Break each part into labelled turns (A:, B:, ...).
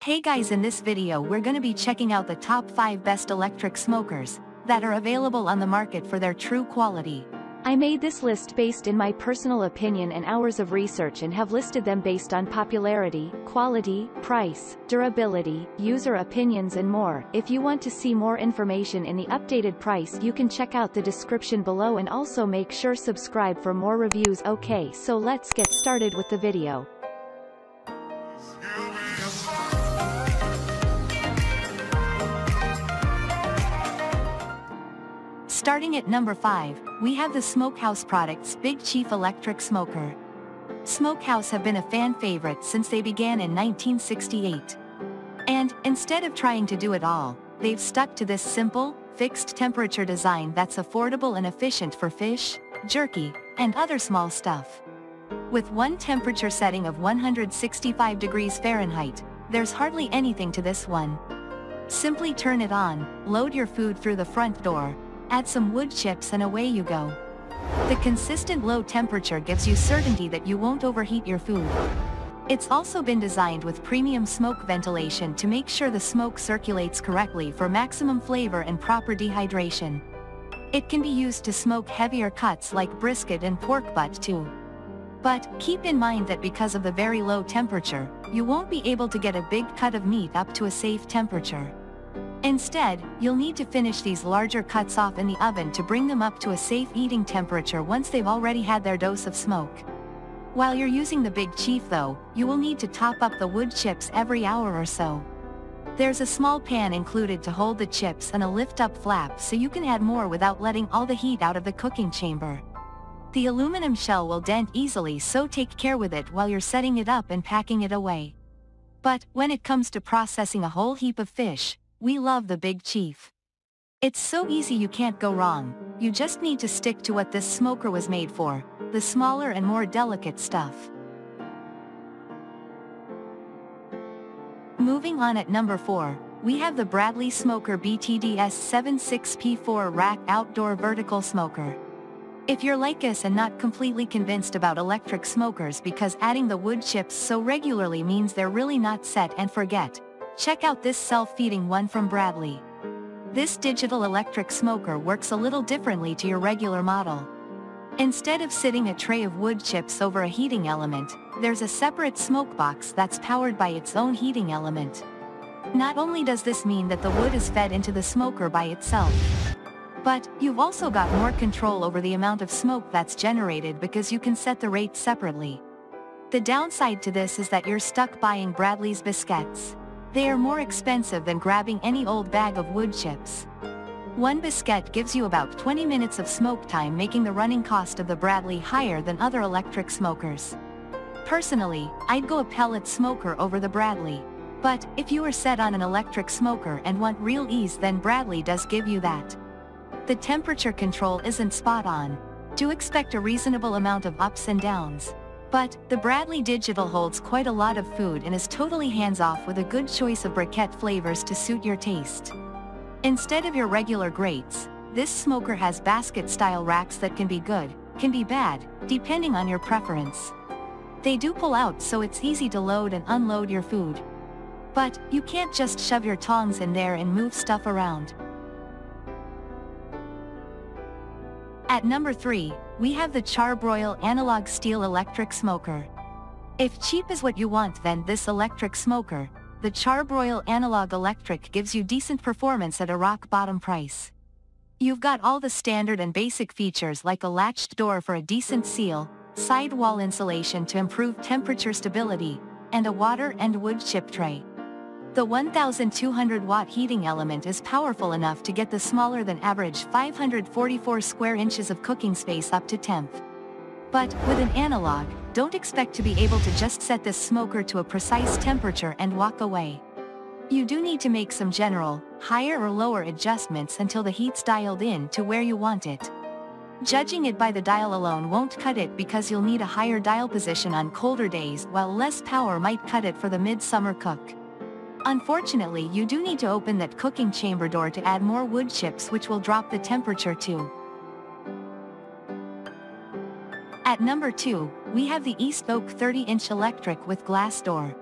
A: Hey guys, in this video we're gonna be checking out the top 5 best electric smokers that are available on the market for their true quality.
B: I made this list based in my personal opinion and hours of research and have listed them based on popularity, quality, price, durability, user opinions and more. If you want to see more information in the updated price, you can check out the description below and also make sure subscribe for more reviews. Okay, so let's get started with the video.
A: Starting at number 5, we have the SmokeHouse Products Big Chief Electric Smoker. SmokeHouse have been a fan favorite since they began in 1968. And, instead of trying to do it all, they've stuck to this simple, fixed temperature design that's affordable and efficient for fish, jerky, and other small stuff. With one temperature setting of 165 degrees Fahrenheit, there's hardly anything to this one. Simply turn it on, load your food through the front door, add some wood chips and away you go. The consistent low temperature gives you certainty that you won't overheat your food. It's also been designed with premium smoke ventilation to make sure the smoke circulates correctly for maximum flavor and proper dehydration. It can be used to smoke heavier cuts like brisket and pork butt too. But, keep in mind that because of the very low temperature, you won't be able to get a big cut of meat up to a safe temperature. Instead, you'll need to finish these larger cuts off in the oven to bring them up to a safe eating temperature once they've already had their dose of smoke. While you're using the Big Chief though, you will need to top up the wood chips every hour or so. There's a small pan included to hold the chips and a lift-up flap so you can add more without letting all the heat out of the cooking chamber. The aluminum shell will dent easily, so take care with it while you're setting it up and packing it away. But, when it comes to processing a whole heap of fish, we love the Big Chief. It's so easy, you can't go wrong. You just need to stick to what this smoker was made for, the smaller and more delicate stuff. Moving on, at number 4, we have the Bradley Smoker BTDS76P4 Rack Outdoor Vertical Smoker. If you're like us and not completely convinced about electric smokers because adding the wood chips so regularly means they're really not set and forget, check out this self-feeding one from Bradley. This digital electric smoker works a little differently to your regular model. Instead of sitting a tray of wood chips over a heating element, there's a separate smoke box that's powered by its own heating element. Not only does this mean that the wood is fed into the smoker by itself, but you've also got more control over the amount of smoke that's generated because you can set the rate separately. The downside to this is that you're stuck buying Bradley's biscuits. They are more expensive than grabbing any old bag of wood chips. One biscuit gives you about 20 minutes of smoke time, making the running cost of the Bradley higher than other electric smokers. Personally, I'd go a pellet smoker over the Bradley. But, if you are set on an electric smoker and want real ease, then Bradley does give you that. The temperature control isn't spot on. Do expect a reasonable amount of ups and downs. But, the Bradley Digital holds quite a lot of food and is totally hands-off with a good choice of briquette flavors to suit your taste. Instead of your regular grates, this smoker has basket-style racks that can be good, can be bad, depending on your preference. They do pull out, so it's easy to load and unload your food. But, you can't just shove your tongs in there and move stuff around. At number 3, we have the CharBroil Analog Steel Electric Smoker. If cheap is what you want, then this electric smoker, the CharBroil Analog Electric, gives you decent performance at a rock-bottom price. You've got all the standard and basic features like a latched door for a decent seal, sidewall insulation to improve temperature stability, and a water and wood chip tray. The 1200-watt heating element is powerful enough to get the smaller than average 544 square inches of cooking space up to temp. But, with an analog, don't expect to be able to just set this smoker to a precise temperature and walk away. You do need to make some general, higher or lower adjustments until the heat's dialed in to where you want it. Judging it by the dial alone won't cut it, because you'll need a higher dial position on colder days, while less power might cut it for the mid-summer cook. Unfortunately, you do need to open that cooking chamber door to add more wood chips, which will drop the temperature too. At number 2, we have the East Oak 30-inch electric with glass door.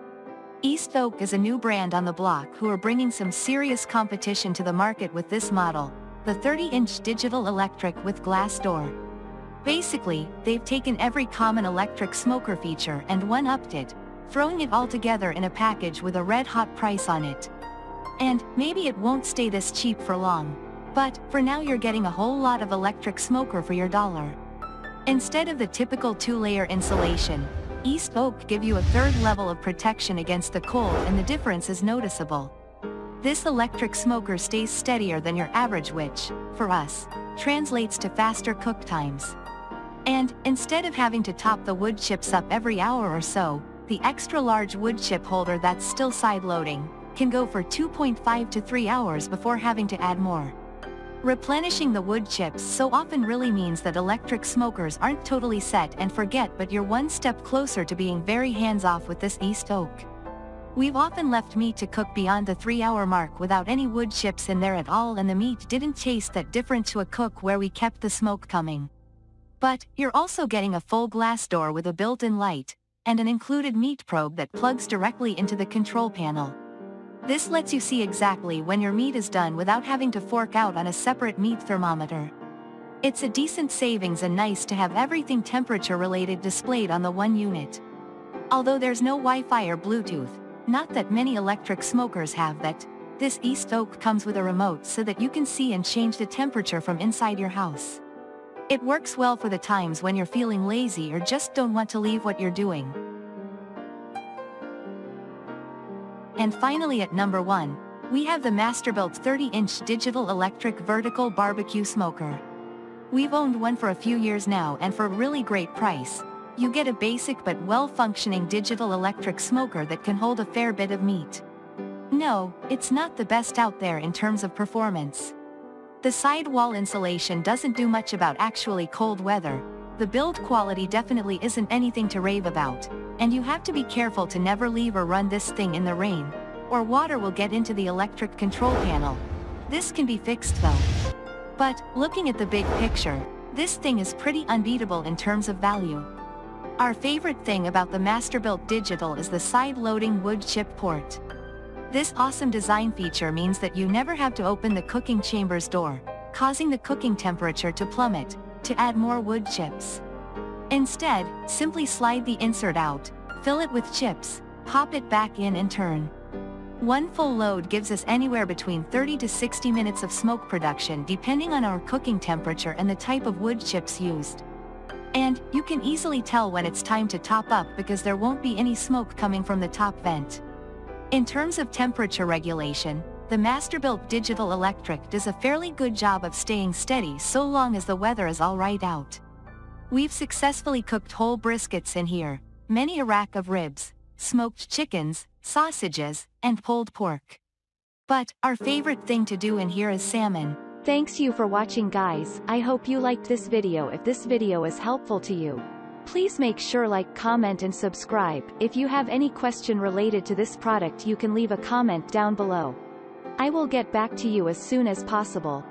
A: East Oak is a new brand on the block who are bringing some serious competition to the market with this model, the 30-inch digital electric with glass door. Basically, they've taken every common electric smoker feature and one-upped it, throwing it all together in a package with a red-hot price on it. And maybe it won't stay this cheap for long. But, for now you're getting a whole lot of electric smoker for your dollar. Instead of the typical 2-layer insulation, East Oak give you a third level of protection against the cold, and the difference is noticeable. This electric smoker stays steadier than your average, which, for us, translates to faster cook times. And, instead of having to top the wood chips up every hour or so, the extra large wood chip holder that's still side-loading can go for 2.5 to 3 hours before having to add more. Replenishing the wood chips so often really means that electric smokers aren't totally set and forget, but you're one step closer to being very hands-off with this East Oak. We've often left meat to cook beyond the 3-hour mark without any wood chips in there at all, and the meat didn't taste that different to a cook where we kept the smoke coming. But, you're also getting a full glass door with a built-in light, and an included meat probe that plugs directly into the control panel. This lets you see exactly when your meat is done without having to fork out on a separate meat thermometer. It's a decent savings and nice to have everything temperature-related displayed on the one unit. Although there's no Wi-Fi or Bluetooth, not that many electric smokers have that, this East Oak comes with a remote so that you can see and change the temperature from inside your house. It works well for the times when you're feeling lazy or just don't want to leave what you're doing. And finally, at number 1, we have the Masterbuilt 30-inch digital electric vertical barbecue smoker. We've owned one for a few years now, and for a really great price, you get a basic but well-functioning digital electric smoker that can hold a fair bit of meat. No, it's not the best out there in terms of performance. The sidewall insulation doesn't do much about actually cold weather, the build quality definitely isn't anything to rave about, and you have to be careful to never leave or run this thing in the rain, or water will get into the electric control panel. This can be fixed though. But, looking at the big picture, this thing is pretty unbeatable in terms of value. Our favorite thing about the Masterbuilt Digital is the side-loading wood chip port. This awesome design feature means that you never have to open the cooking chamber's door, causing the cooking temperature to plummet, to add more wood chips. Instead, simply slide the insert out, fill it with chips, pop it back in and turn. One full load gives us anywhere between 30 to 60 minutes of smoke production depending on our cooking temperature and the type of wood chips used. And, you can easily tell when it's time to top up because there won't be any smoke coming from the top vent. In terms of temperature regulation, the Masterbuilt Digital Electric does a fairly good job of staying steady so long as the weather is alright out. We've successfully cooked whole briskets in here, many a rack of ribs, smoked chickens, sausages, and pulled pork. But, our favorite thing to do in here is salmon.
B: Thanks you for watching, guys. I hope you liked this video. If this video is helpful to you, please make sure like, comment and subscribe. If you have any question related to this product, you can leave a comment down below. I will get back to you as soon as possible.